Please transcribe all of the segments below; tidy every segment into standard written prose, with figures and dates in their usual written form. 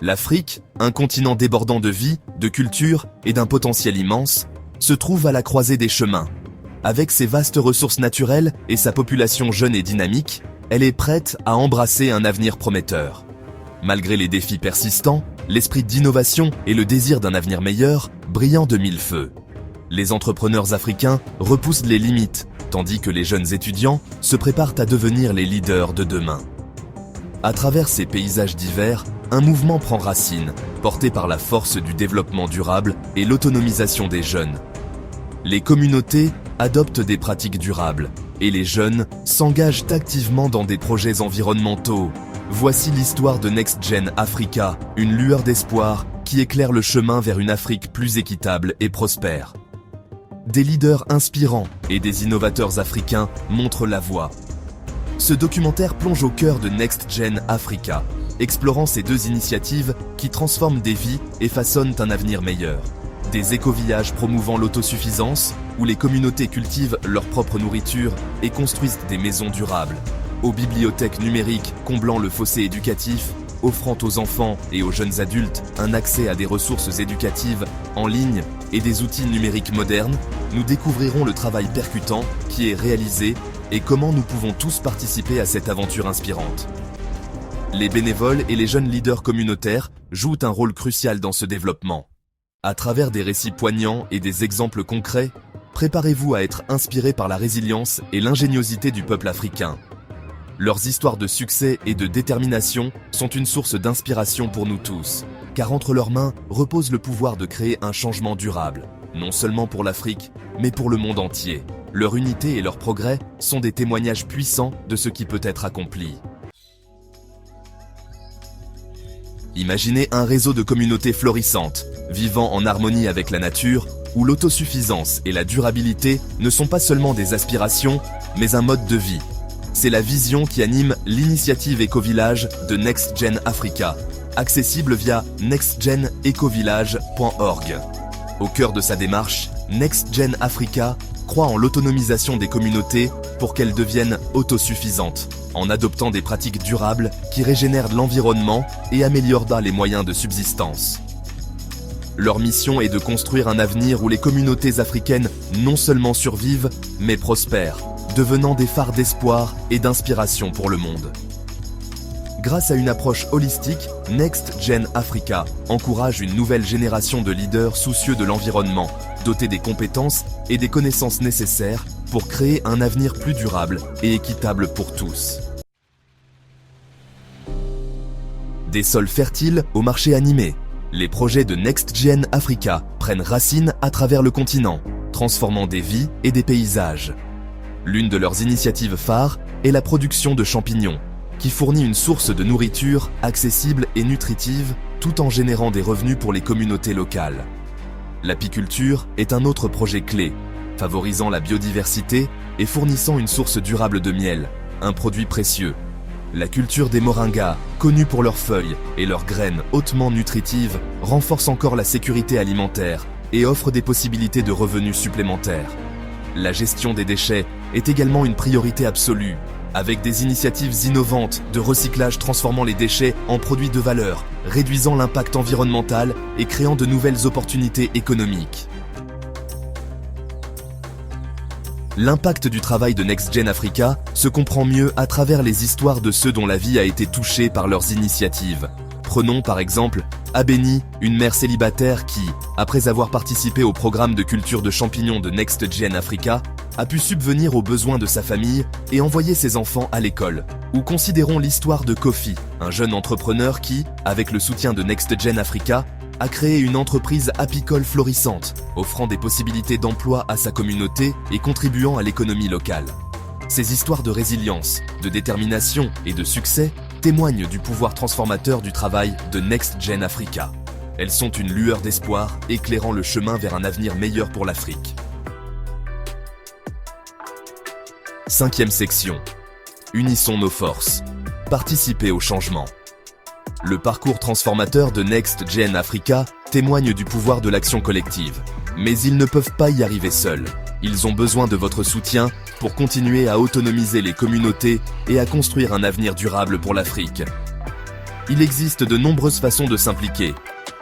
L'Afrique, un continent débordant de vie, de culture et d'un potentiel immense, se trouve à la croisée des chemins. Avec ses vastes ressources naturelles et sa population jeune et dynamique, elle est prête à embrasser un avenir prometteur. Malgré les défis persistants, l'esprit d'innovation et le désir d'un avenir meilleur brillent de mille feux. Les entrepreneurs africains repoussent les limites, tandis que les jeunes étudiants se préparent à devenir les leaders de demain. À travers ces paysages divers, un mouvement prend racine, porté par la force du développement durable et l'autonomisation des jeunes. Les communautés adoptent des pratiques durables et les jeunes s'engagent activement dans des projets environnementaux. Voici l'histoire de Next Gen Africa, une lueur d'espoir qui éclaire le chemin vers une Afrique plus équitable et prospère. Des leaders inspirants et des innovateurs africains montrent la voie. Ce documentaire plonge au cœur de Next Gen Africa, explorant ces deux initiatives qui transforment des vies et façonnent un avenir meilleur. Des écovillages promouvant l'autosuffisance, où les communautés cultivent leur propre nourriture et construisent des maisons durables, aux bibliothèques numériques comblant le fossé éducatif, offrant aux enfants et aux jeunes adultes un accès à des ressources éducatives en ligne et des outils numériques modernes, nous découvrirons le travail percutant qui est réalisé et comment nous pouvons tous participer à cette aventure inspirante. Les bénévoles et les jeunes leaders communautaires jouent un rôle crucial dans ce développement. À travers des récits poignants et des exemples concrets, préparez-vous à être inspiré par la résilience et l'ingéniosité du peuple africain. Leurs histoires de succès et de détermination sont une source d'inspiration pour nous tous, car entre leurs mains repose le pouvoir de créer un changement durable, non seulement pour l'Afrique, mais pour le monde entier. Leur unité et leur progrès sont des témoignages puissants de ce qui peut être accompli. Imaginez un réseau de communautés florissantes, vivant en harmonie avec la nature, où l'autosuffisance et la durabilité ne sont pas seulement des aspirations, mais un mode de vie. C'est la vision qui anime l'initiative Écovillage de Next Gen Africa, accessible via nextgenecovillage.org. Au cœur de sa démarche, Next Gen Africa croit en l'autonomisation des communautés pour qu'elles deviennent autosuffisantes, en adoptant des pratiques durables qui régénèrent l'environnement et améliorent les moyens de subsistance. Leur mission est de construire un avenir où les communautés africaines non seulement survivent, mais prospèrent, devenant des phares d'espoir et d'inspiration pour le monde. Grâce à une approche holistique, Next Gen Africa encourage une nouvelle génération de leaders soucieux de l'environnement, dotés des compétences et des connaissances nécessaires pour créer un avenir plus durable et équitable pour tous. Des sols fertiles au marché animé, les projets de Next Gen Africa prennent racine à travers le continent, transformant des vies et des paysages. L'une de leurs initiatives phares est la production de champignons, qui fournit une source de nourriture accessible et nutritive tout en générant des revenus pour les communautés locales. L'apiculture est un autre projet clé, favorisant la biodiversité et fournissant une source durable de miel, un produit précieux. La culture des moringas, connue pour leurs feuilles et leurs graines hautement nutritives, renforce encore la sécurité alimentaire et offre des possibilités de revenus supplémentaires. La gestion des déchets est également une priorité absolue, avec des initiatives innovantes de recyclage transformant les déchets en produits de valeur, réduisant l'impact environnemental et créant de nouvelles opportunités économiques. L'impact du travail de Next Gen Africa se comprend mieux à travers les histoires de ceux dont la vie a été touchée par leurs initiatives. Prenons par exemple Abeni, une mère célibataire qui, après avoir participé au programme de culture de champignons de Next Gen Africa, a pu subvenir aux besoins de sa famille et envoyer ses enfants à l'école. Ou considérons l'histoire de Kofi, un jeune entrepreneur qui, avec le soutien de Next Gen Africa, a créé une entreprise apicole florissante, offrant des possibilités d'emploi à sa communauté et contribuant à l'économie locale. Ces histoires de résilience, de détermination et de succès témoignent du pouvoir transformateur du travail de Next Gen Africa. Elles sont une lueur d'espoir éclairant le chemin vers un avenir meilleur pour l'Afrique. 5e section. Unissons nos forces. Participez au changement. Le parcours transformateur de Next Gen Africa témoigne du pouvoir de l'action collective. Mais ils ne peuvent pas y arriver seuls. Ils ont besoin de votre soutien pour continuer à autonomiser les communautés et à construire un avenir durable pour l'Afrique. Il existe de nombreuses façons de s'impliquer,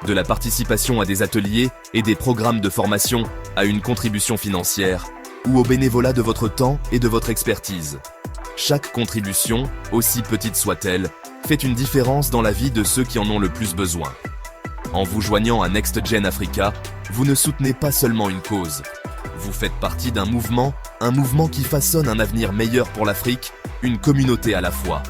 de la participation à des ateliers et des programmes de formation à une contribution financière ou au bénévolat de votre temps et de votre expertise. Chaque contribution, aussi petite soit-elle, fait une différence dans la vie de ceux qui en ont le plus besoin. En vous joignant à NextGen Africa, vous ne soutenez pas seulement une cause. Vous faites partie d'un mouvement qui façonne un avenir meilleur pour l'Afrique, une communauté à la fois.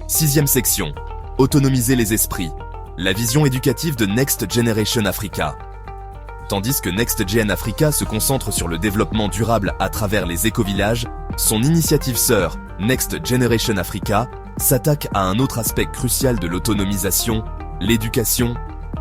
6e section. Autonomiser les esprits. La vision éducative de Next Generation Africa. Tandis que NextGen Africa se concentre sur le développement durable à travers les écovillages, son initiative sœur, Next Generation Africa, s'attaque à un autre aspect crucial de l'autonomisation, l'éducation.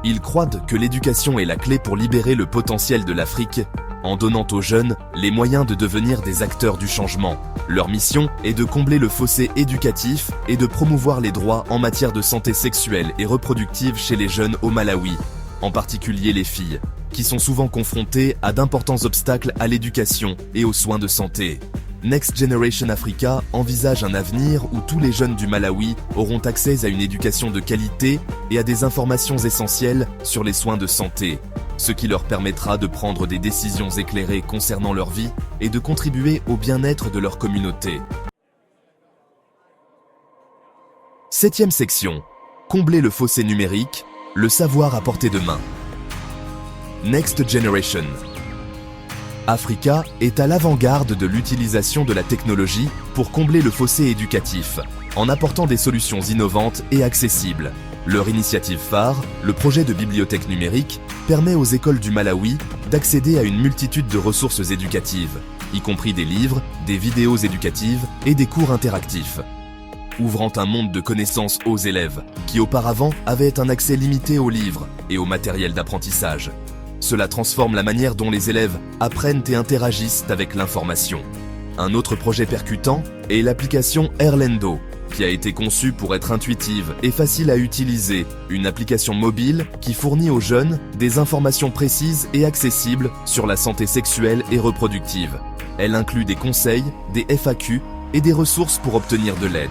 Ils croient que l'éducation est la clé pour libérer le potentiel de l'Afrique, en donnant aux jeunes les moyens de devenir des acteurs du changement. Leur mission est de combler le fossé éducatif et de promouvoir les droits en matière de santé sexuelle et reproductive chez les jeunes au Malawi, en particulier les filles, qui sont souvent confrontées à d'importants obstacles à l'éducation et aux soins de santé. Next Generation Africa envisage un avenir où tous les jeunes du Malawi auront accès à une éducation de qualité et à des informations essentielles sur les soins de santé, ce qui leur permettra de prendre des décisions éclairées concernant leur vie et de contribuer au bien-être de leur communauté. 7e section. Combler le fossé numérique, le savoir à portée de main. Next Generation Africa est à l'avant-garde de l'utilisation de la technologie pour combler le fossé éducatif, en apportant des solutions innovantes et accessibles. Leur initiative phare, le projet de bibliothèque numérique, permet aux écoles du Malawi d'accéder à une multitude de ressources éducatives, y compris des livres, des vidéos éducatives et des cours interactifs, ouvrant un monde de connaissances aux élèves, qui auparavant avaient un accès limité aux livres et au matériel d'apprentissage. Cela transforme la manière dont les élèves apprennent et interagissent avec l'information. Un autre projet percutant est l'application Erlendo, qui a été conçue pour être intuitive et facile à utiliser, une application mobile qui fournit aux jeunes des informations précises et accessibles sur la santé sexuelle et reproductive. Elle inclut des conseils, des FAQ et des ressources pour obtenir de l'aide.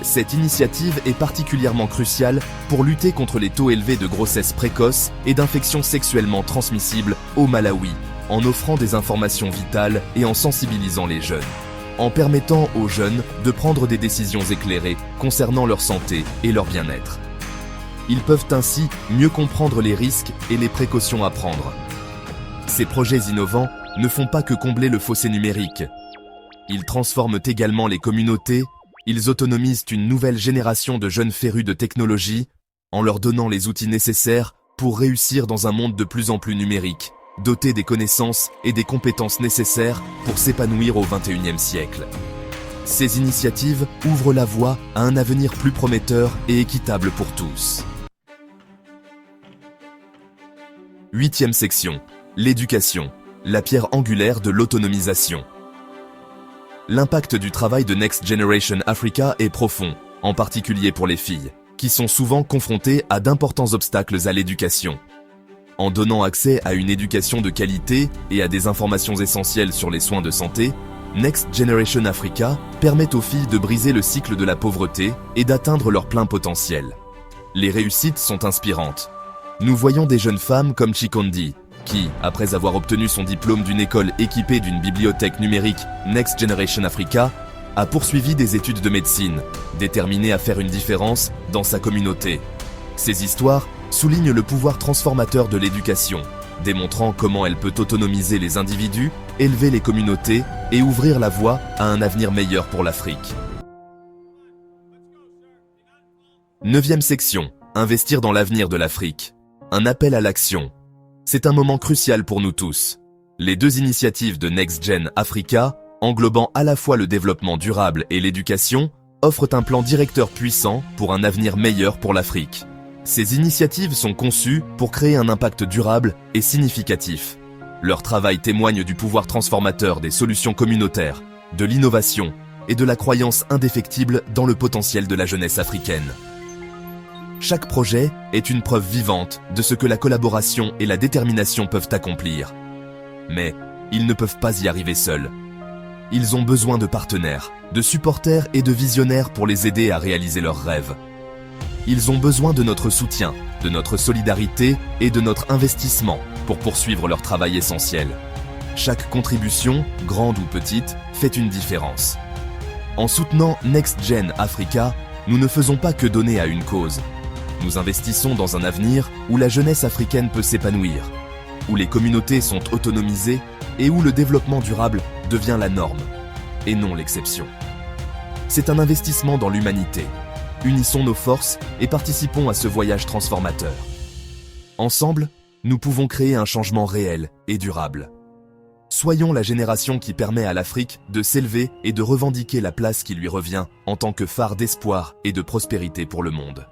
Cette initiative est particulièrement cruciale pour lutter contre les taux élevés de grossesse précoce et d'infections sexuellement transmissibles au Malawi, en offrant des informations vitales et en sensibilisant les jeunes, en permettant aux jeunes de prendre des décisions éclairées concernant leur santé et leur bien-être. Ils peuvent ainsi mieux comprendre les risques et les précautions à prendre. Ces projets innovants ne font pas que combler le fossé numérique. Ils transforment également les communautés. Ils autonomisent une nouvelle génération de jeunes férus de technologie en leur donnant les outils nécessaires pour réussir dans un monde de plus en plus numérique, doté des connaissances et des compétences nécessaires pour s'épanouir au XXIe siècle. Ces initiatives ouvrent la voie à un avenir plus prometteur et équitable pour tous. 8e section. L'éducation, la pierre angulaire de l'autonomisation. L'impact du travail de Next Generation Africa est profond, en particulier pour les filles, qui sont souvent confrontées à d'importants obstacles à l'éducation. En donnant accès à une éducation de qualité et à des informations essentielles sur les soins de santé, Next Generation Africa permet aux filles de briser le cycle de la pauvreté et d'atteindre leur plein potentiel. Les réussites sont inspirantes. Nous voyons des jeunes femmes comme Chikondi, qui, après avoir obtenu son diplôme d'une école équipée d'une bibliothèque numérique Next Generation Africa, a poursuivi des études de médecine, déterminée à faire une différence dans sa communauté. Ces histoires soulignent le pouvoir transformateur de l'éducation, démontrant comment elle peut autonomiser les individus, élever les communautés et ouvrir la voie à un avenir meilleur pour l'Afrique. 9e section. Investir dans l'avenir de l'Afrique. Un appel à l'action. C'est un moment crucial pour nous tous. Les deux initiatives de NextGen Africa, englobant à la fois le développement durable et l'éducation, offrent un plan directeur puissant pour un avenir meilleur pour l'Afrique. Ces initiatives sont conçues pour créer un impact durable et significatif. Leur travail témoigne du pouvoir transformateur des solutions communautaires, de l'innovation et de la croyance indéfectible dans le potentiel de la jeunesse africaine. Chaque projet est une preuve vivante de ce que la collaboration et la détermination peuvent accomplir. Mais ils ne peuvent pas y arriver seuls. Ils ont besoin de partenaires, de supporters et de visionnaires pour les aider à réaliser leurs rêves. Ils ont besoin de notre soutien, de notre solidarité et de notre investissement pour poursuivre leur travail essentiel. Chaque contribution, grande ou petite, fait une différence. En soutenant Next Gen Africa, nous ne faisons pas que donner à une cause. Nous investissons dans un avenir où la jeunesse africaine peut s'épanouir, où les communautés sont autonomisées et où le développement durable devient la norme, et non l'exception. C'est un investissement dans l'humanité. Unissons nos forces et participons à ce voyage transformateur. Ensemble, nous pouvons créer un changement réel et durable. Soyons la génération qui permet à l'Afrique de s'élever et de revendiquer la place qui lui revient en tant que phare d'espoir et de prospérité pour le monde.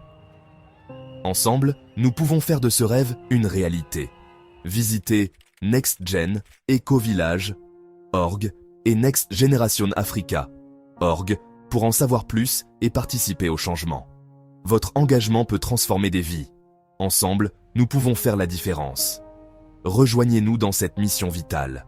Ensemble, nous pouvons faire de ce rêve une réalité. Visitez NextGen, Ecovillage.org et Next Generation Africa.org pour en savoir plus et participer au changement. Votre engagement peut transformer des vies. Ensemble, nous pouvons faire la différence. Rejoignez-nous dans cette mission vitale.